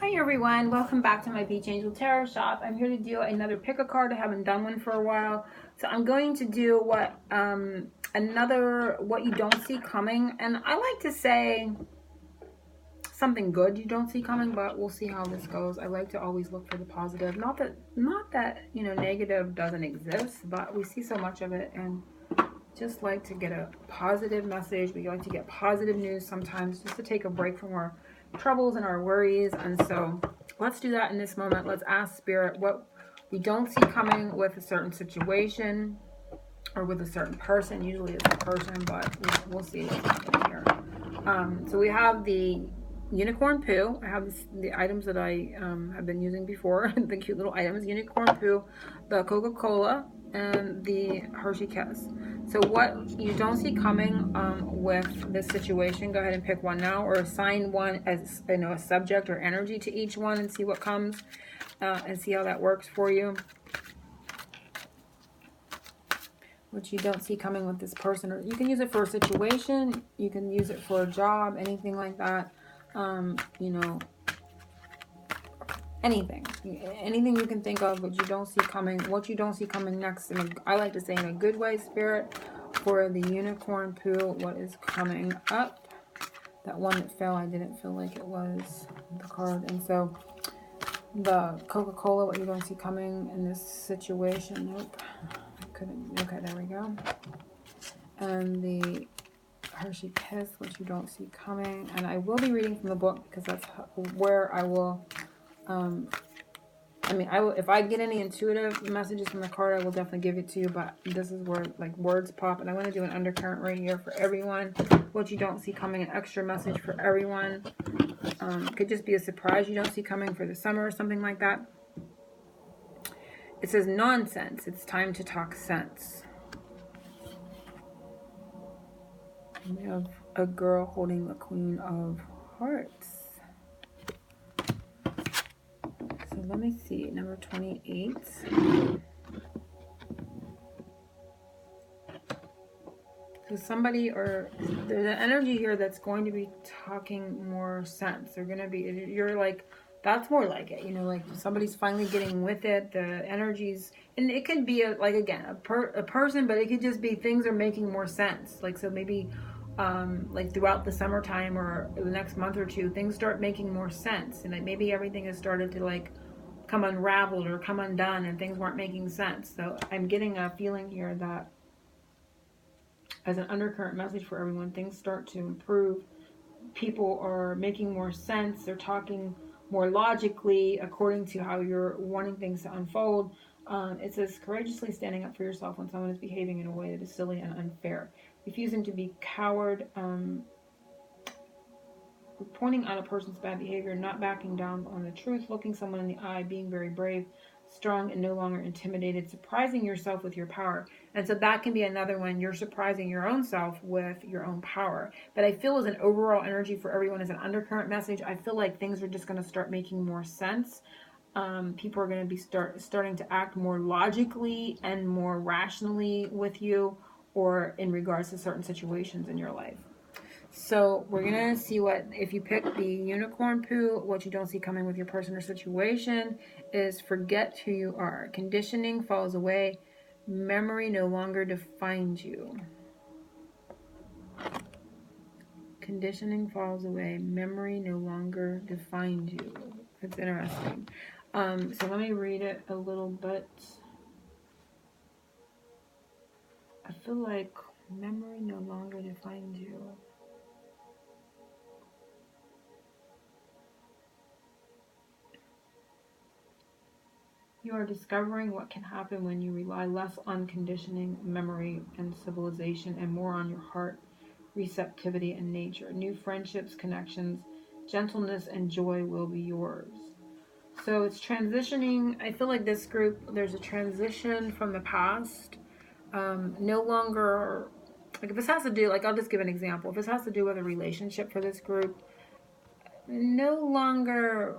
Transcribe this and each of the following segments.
Hi everyone, welcome back to my Beach Angel Tarot shop. I'm here to do another pick a card. I haven't done one for a while. So I'm going to do what you don't see coming. And I like to say something good you don't see coming, but we'll see how this goes. I like to always look for the positive. Not that negative doesn't exist, but we see so much of it, and just like to get a positive message. We like to get positive news sometimes, just to take a break from our troubles and our worries. And so let's do that in this moment. Let's ask Spirit what we don't see coming with a certain situation or with a certain person. Usually it's a person, but we'll see what's happening here. So we have the unicorn poo. I have the items that I have been using before, the cute little items: unicorn poo, the Coca-Cola, and the Hershey Kiss. So what you don't see coming with this situation, go ahead and pick one now, or assign one as a subject or energy to each one, and see what comes, and see how that works for you. What you don't see coming with this person, or you can use it for a situation, you can use it for a job, anything like that. Anything you can think of, what you don't see coming next. And I like to say in a good way, Spirit, for the unicorn poo, what is coming up. That one that fell, I didn't feel like it was the card. And so the Coca-Cola, what you don't see coming in this situation. Nope, I couldn't. Okay, there we go. And the Hershey Kiss, what you don't see coming. And I will be reading from the book, because that's where I will if I get any intuitive messages from the card, I will definitely give it to you, but this is where like words pop. And I want to do an undercurrent right here for everyone. What you don't see coming, an extra message for everyone. Could just be a surprise you don't see coming for the summer or something like that. It says nonsense. It's time to talk sense. We have a girl holding the Queen of Hearts. So let me see, number 28. So somebody, or there's an energy here that's going to be talking more sense. They're going to be, you're like, that's more like it, like somebody's finally getting with it. The energies, and it could be a person, but it could just be things are making more sense. Like, so maybe like throughout the summertime or the next month or two, things start making more sense, and like maybe everything has started to like come unraveled or come undone, and things weren't making sense. So I'm getting a feeling here that as an undercurrent message for everyone, things start to improve. People are making more sense. They're talking more logically according to how you're wanting things to unfold. It says courageously standing up for yourself when someone is behaving in a way that is silly and unfair. Refusing to be coward, pointing out a person's bad behavior, not backing down on the truth, looking someone in the eye, being very brave, strong, and no longer intimidated, surprising yourself with your power. And so that can be another one. You're surprising your own self with your own power. But I feel as an overall energy for everyone, as an undercurrent message, I feel like things are just going to start making more sense. People are going to be starting to act more logically and more rationally with you, or in regards to certain situations in your life. So we're going to see what, if you pick the unicorn poo, what you don't see coming with your person or situation is forget who you are. Conditioning falls away. Memory no longer defines you. Conditioning falls away. Memory no longer defines you. That's interesting. So let me read it a little bit. I feel like memory no longer defines you. You are discovering what can happen when you rely less on conditioning, memory, and civilization, and more on your heart, receptivity, and nature. New friendships, connections, gentleness, and joy will be yours. So it's transitioning. I feel like this group, there's a transition from the past. No longer, like if this has to do, like I'll just give an example. If this has to do with a relationship for this group, no longer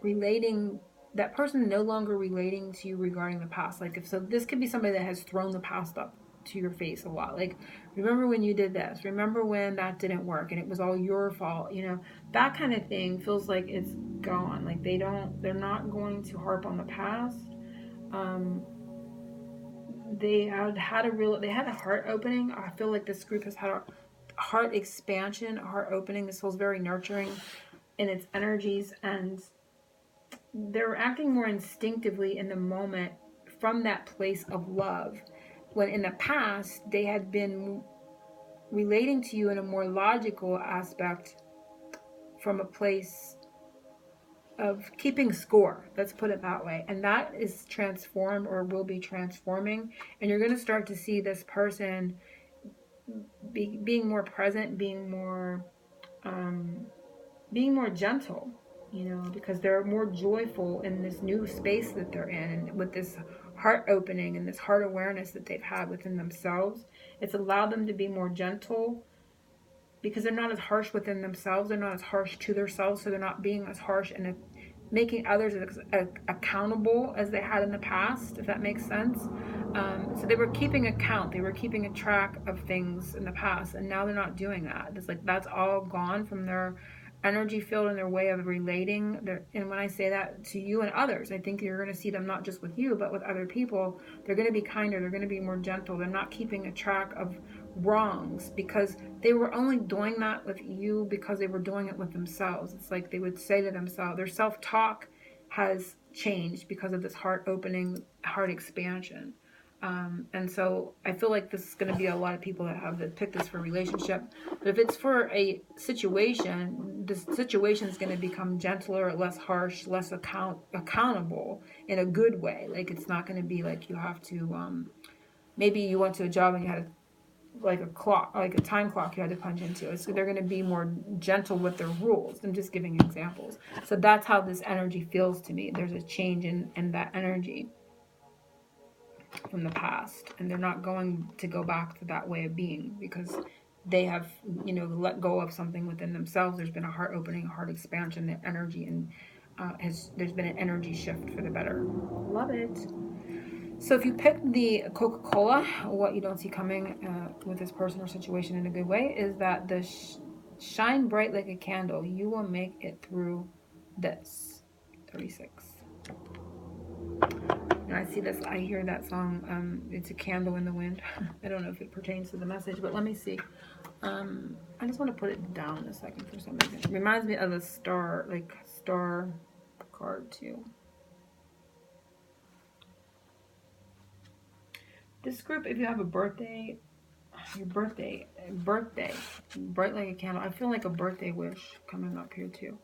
relating, relating to you regarding the past. Like, if so, this could be somebody that has thrown the past up to your face a lot. Like, remember when you did this? Remember when that didn't work and it was all your fault? You know, that kind of thing feels like it's gone. Like they're not going to harp on the past. Um, they had a heart opening. I feel like this group has had a heart expansion, a heart opening. This feels very nurturing in its energies, and they're acting more instinctively in the moment from that place of love, when in the past they had been relating to you in a more logical aspect from a place of keeping score, let's put it that way. And that is transformed or will be transforming, and you're going to start to see this person being more present, being more gentle, you know, because they're more joyful in this new space that they're in, and with this heart opening and this heart awareness that they've had within themselves. It's allowed them to be more gentle because they're not as harsh within themselves. They're not as harsh to themselves, so they're not being as harsh and making others accountable as they had in the past, if that makes sense. So they were keeping account. They were keeping a track of things in the past, and now they're not doing that. It's like that's all gone from their energy field and their way of relating. And when I say that to you and others, I think you're going to see them not just with you, but with other people. They're going to be kinder. They're going to be more gentle. They're not keeping a track of wrongs because they were only doing that with you because they were doing it with themselves. It's like they would say to themselves, their self-talk has changed because of this heart opening, heart expansion. And so I feel like this is going to be a lot of people that have picked this for a relationship. But if it's for a situation, the situation is going to become gentler, less harsh, less accountable in a good way. Like it's not going to be like you have to, maybe you went to a job and you had like a clock, like a time clock you had to punch into. So they're going to be more gentle with their rules. I'm just giving examples. So that's how this energy feels to me. There's a change in that energy from the past, and they're not going to go back to that way of being because they have, you know, let go of something within themselves. There's been a heart opening, a heart expansion, the energy, and there's been an energy shift for the better. Love it. So if you pick the Coca-Cola, what you don't see coming with this person or situation in a good way is that the shine bright like a candle. You will make it through this. 36. And I see this, I hear that song, it's a candle in the wind. I don't know if it pertains to the message, but let me see. I just want to put it down a second for some reason. It reminds me of the star card too. This group, if you have a birthday, your birthday, bright like a candle. I feel like a birthday wish coming up here too.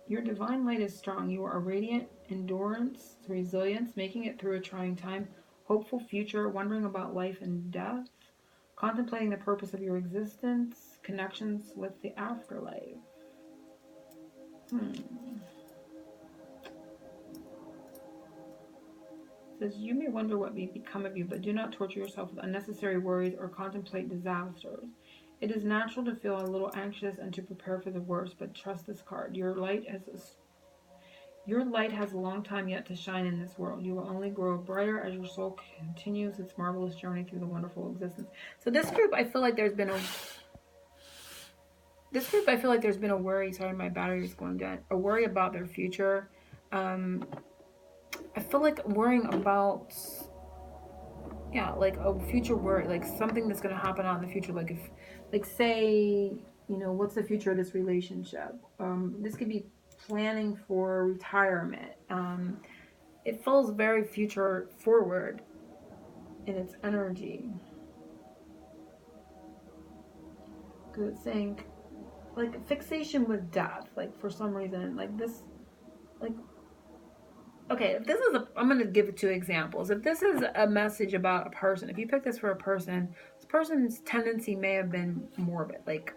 Your divine light is strong. You are a radiant endurance, resilience, making it through a trying time, hopeful future, wondering about life and death, contemplating the purpose of your existence, connections with the afterlife. It says, you may wonder what may become of you, but do not torture yourself with unnecessary worries or contemplate disasters. It is natural to feel a little anxious and to prepare for the worst, but trust this card. Your light has a long time yet to shine in this world. You will only grow brighter as your soul continues its marvelous journey through the wonderful existence. So this group, I feel like there's been a worry. Sorry, my battery is going down. A worry about their future. I feel like worrying about, like a future worry, like something that's going to happen out in the future. Like if, like say, you know, what's the future of this relationship? This could be planning for retirement. It feels very future forward in its energy. Because it's saying, like, fixation with death, like, for some reason, like this, like, okay, if this is I'm going to give it two examples. If this is a message about a person, if you pick this for a person, this person's tendency may have been morbid, like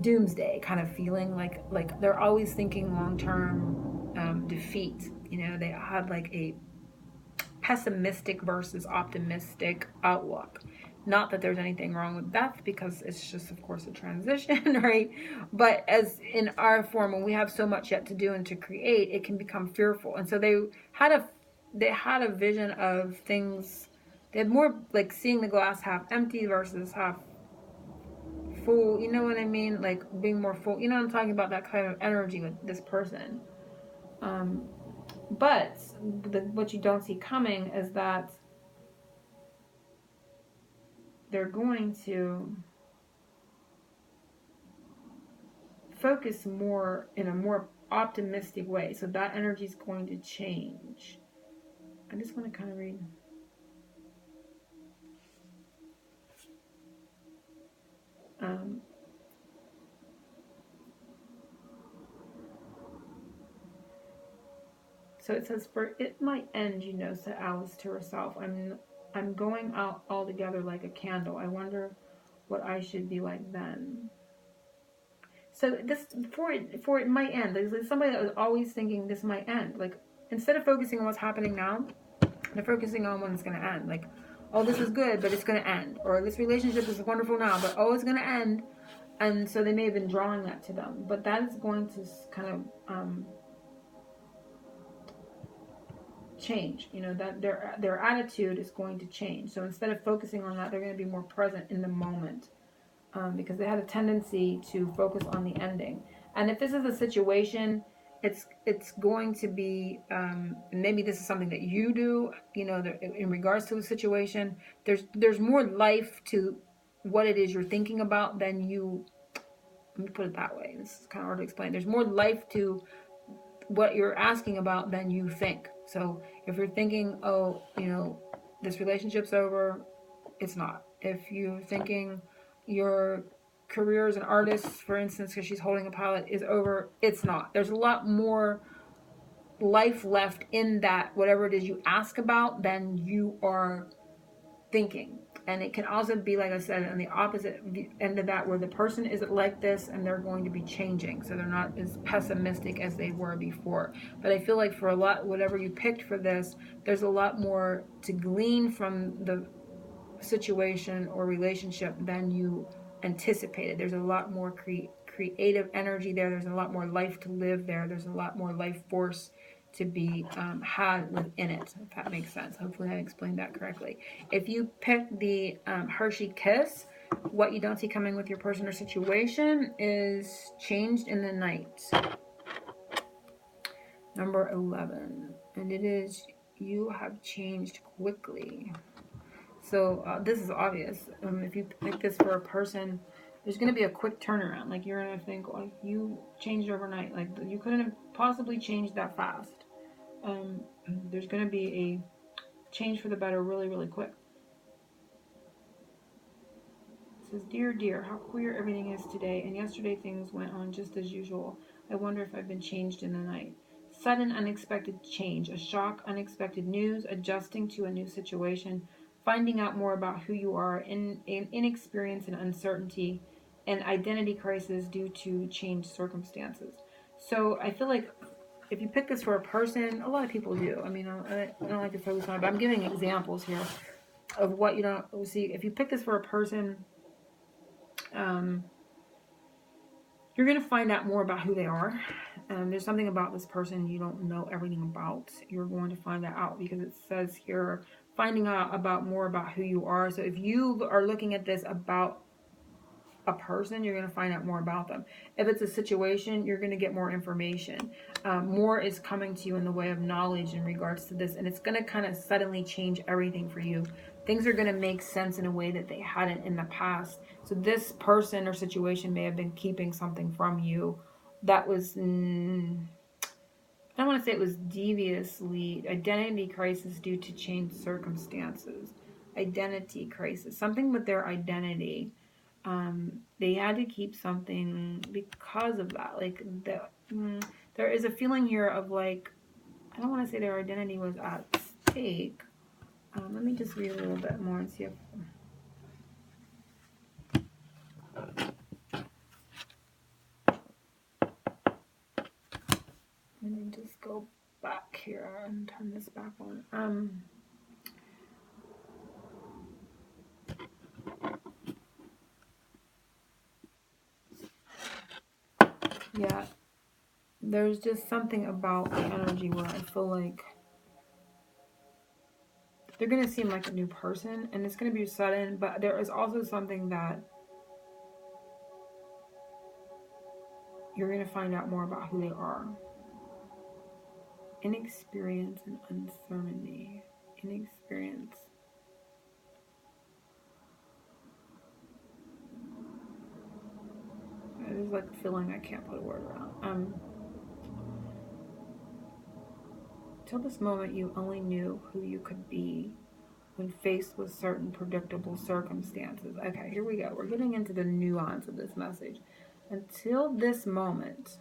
doomsday kind of feeling, like they're always thinking long-term defeat. You know, they had like a pessimistic versus optimistic outlook. Not that there's anything wrong with death, because it's just, of course, a transition, right? But as in our form, when we have so much yet to do and to create, it can become fearful. And so they had a they had a vision of things. They had more like seeing the glass half empty versus half full. You know what I mean? Like being more full. You know what I'm talking about? That kind of energy with this person. Um, but what you don't see coming is that they're going to focus more in a more optimistic way. So that energy is going to change. I just want to kind of read. Um, so it says, "For it might end, you know," said Alice to herself. I'm going out altogether like a candle. I wonder what I should be like then." So this for it might end. There's somebody that was always thinking this might end. Like instead of focusing on what's happening now, they're focusing on when it's going to end. Like, oh, this is good, but it's going to end. Or this relationship is wonderful now, but oh, it's going to end. And so they may have been drawing that to them. But that is going to kind of change. You know, that their attitude is going to change. So instead of focusing on that, they're going to be more present in the moment. Because they had a tendency to focus on the ending. And if this is a situation, it's going to be maybe this is something that you do. You know, in regards to a situation, there's more life to what it is you're thinking about than you. Let me put it that way. This is kind of hard to explain. There's more life to what you're asking about than you think. So if you're thinking, oh, you know, this relationship's over, it's not. If you're thinking your career as an artist, for instance, because she's holding a palette, is over, it's not. There's a lot more life left in that, whatever it is you ask about, than you are thinking. And it can also be, like I said, on the opposite end of that, where the person isn't like this and they're going to be changing. So they're not as pessimistic as they were before. But I feel like for a lot, whatever you picked for this, there's a lot more to glean from the situation or relationship than you anticipated. There's a lot more creative energy there. There's a lot more life to live there. There's a lot more life force to be had within it, if that makes sense. Hopefully I explained that correctly. If you pick the Hershey Kiss, what you don't see coming with your person or situation is changed in the night. Number 11. And it is, you have changed quickly. So this is obvious. If you pick this for a person, there's going to be a quick turnaround. Like you're going to think, like you changed overnight. Like you couldn't have possibly changed that fast. There's going to be a change for the better really, really quick. It says, "Dear, dear, how queer everything is today. And yesterday things went on just as usual. I wonder if I've been changed in the night. Sudden, unexpected change. A shock, unexpected news, adjusting to a new situation. Finding out more about who you are, in inexperience and uncertainty, and identity crisis due to changed circumstances." So I feel like if you pick this for a person, a lot of people do. I mean, I don't like to focus on it, but I'm giving examples here of what you don't see. If you pick this for a person, you're going to find out more about who they are. There's something about this person you don't know everything about. You're going to find that out because it says here, finding out about more about who you are. So if you are looking at this about a person, you're going to find out more about them. If it's a situation, you're going to get more information. More is coming to you in the way of knowledge in regards to this, and it's going to kind of suddenly change everything for you. Things are going to make sense in a way that they hadn't in the past. So this person or situation may have been keeping something from you that was, I don't want to say it was deviously, identity crisis due to changed circumstances. Identity crisis, something with their identity. They had to keep something because of that. Like there is a feeling here of like, I don't want to say their identity was at stake. Let me just read a little bit more and see if. Let me just go back here and turn this back on. Yeah, there's just something about the energy where I feel like they're going to seem like a new person, and it's going to be sudden, but there is also something that you're going to find out more about who they are. Inexperience and uncertainty. Inexperience. It is like a feeling I can't put a word around. Till this moment, you only knew who you could be when faced with certain predictable circumstances. Okay, here we go. We're getting into the nuance of this message. Until this moment,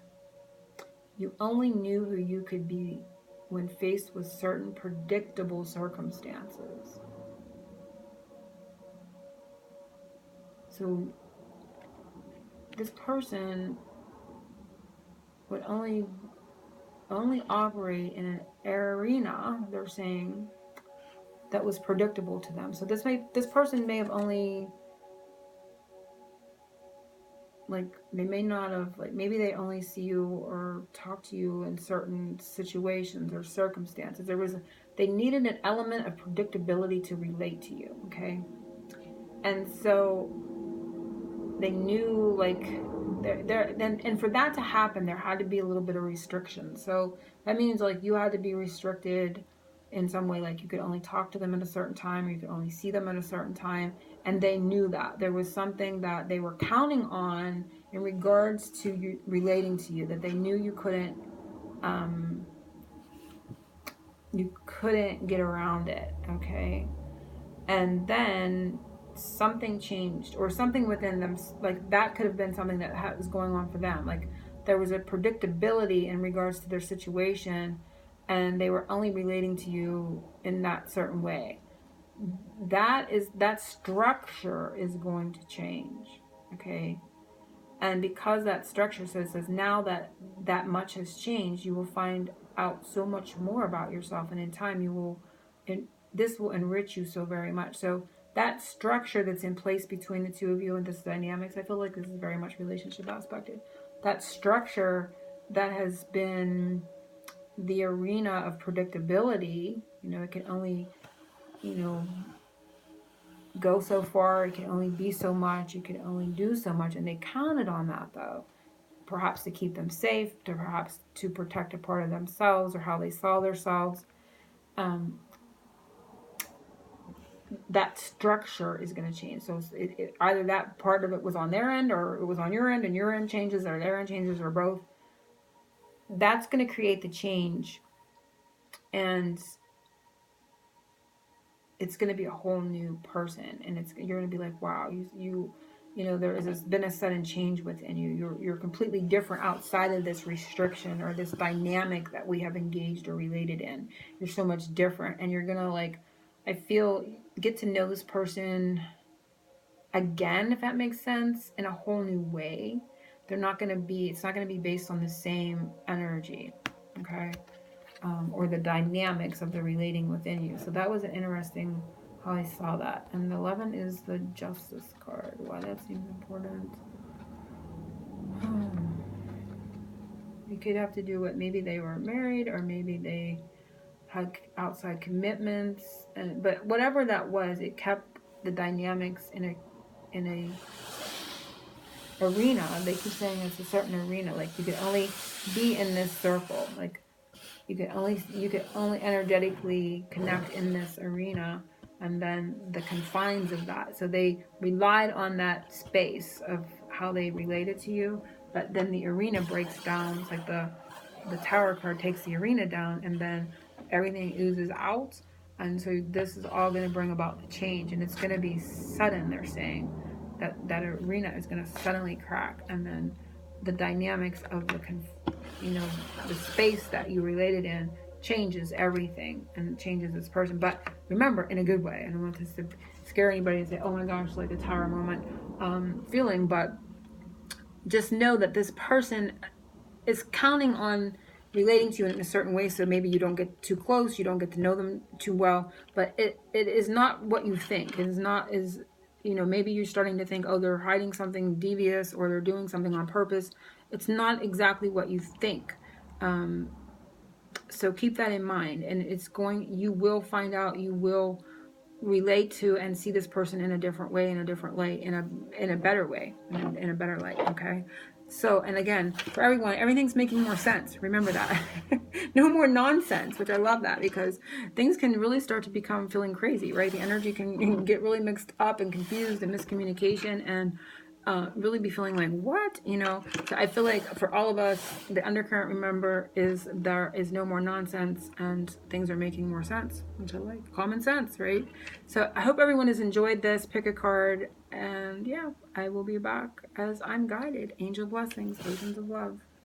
you only knew who you could be when faced with certain predictable circumstances. So this person would only operate in an arena, they're saying, that was predictable to them. So this person may have only, like, they may not have, like, maybe they only see you or talk to you in certain situations or circumstances. They needed an element of predictability to relate to you, okay? And so they knew, like, and for that to happen, there had to be a little bit of restriction. So that means, like, you had to be restricted in some way, like you could only talk to them at a certain time, or you could only see them at a certain time, and they knew that there was something that they were counting on in regards to you relating to you, that they knew you couldn't get around it, okay? And then something changed, or something within them, like that could have been something that was going on for them, like there was a predictability in regards to their situation, and they were only relating to you in that certain way. That structure is going to change, okay? And because that structure says now that much has changed, you will find out so much more about yourself, and in time this will enrich you so very much. So that structure that's in place between the two of you and this dynamics, I feel like this is very much relationship aspected. That structure that has been the arena of predictability, it can only, go so far, it can only be so much, it can only do so much, and they counted on that, though, perhaps to keep them safe, perhaps to protect a part of themselves or how they saw themselves. That structure is going to change. So either that part of it was on their end, or it was on your end, and your end changes, or their end changes, or both. That's going to create the change, and it's going to be a whole new person, and you're going to be like, wow, there has been a sudden change within you. You're completely different outside of this restriction or this dynamic that we have engaged or related in. You're so much different, and you're going to, like, I feel, get to know this person again, if that makes sense, in a whole new way. It's not going to be based on the same energy, okay? Or the dynamics of the relating within you. So that was an interesting how I saw that. And 11 is the Justice card. Why that seems important. You could have to do with, maybe they were married, or maybe they had outside commitments, but whatever that was, it kept the dynamics in a arena. They keep saying it's a certain arena, like you could only be in this circle, like you could only energetically connect in this arena, and then the confines of that. So they relied on that space of how they related to you, but then the arena breaks down. It's like the Tower card takes the arena down, and then everything oozes out. And so this is all going to bring about the change, and it's going to be sudden. They're saying that arena is going to suddenly crack, and then the dynamics of the space that you related in changes everything, and changes this person. But remember, in a good way. I don't want this to scare anybody and say, oh my gosh, like the Tower moment feeling, but just know that this person is counting on relating to you in a certain way. So maybe you don't get too close, you don't get to know them too well, but it is not what you think. It is not, maybe you're starting to think, oh, they're hiding something devious, or they're doing something on purpose. It's not exactly what you think. So keep that in mind, and you will find out, you will relate to and see this person in a different way, in a different light, in a better way, in a better light. Okay. So, and again, for everyone, everything's making more sense. Remember that. No more nonsense, which I love that, because things can really start to become feeling crazy, right? The energy can get really mixed up and confused and miscommunication, and really be feeling like, what? So I feel like for all of us, the undercurrent, remember, is there is no more nonsense and things are making more sense, which I like. Common sense, right? So I hope everyone has enjoyed this. Pick a card, and yeah, I will be back as I'm guided. Angel blessings, oceans of love.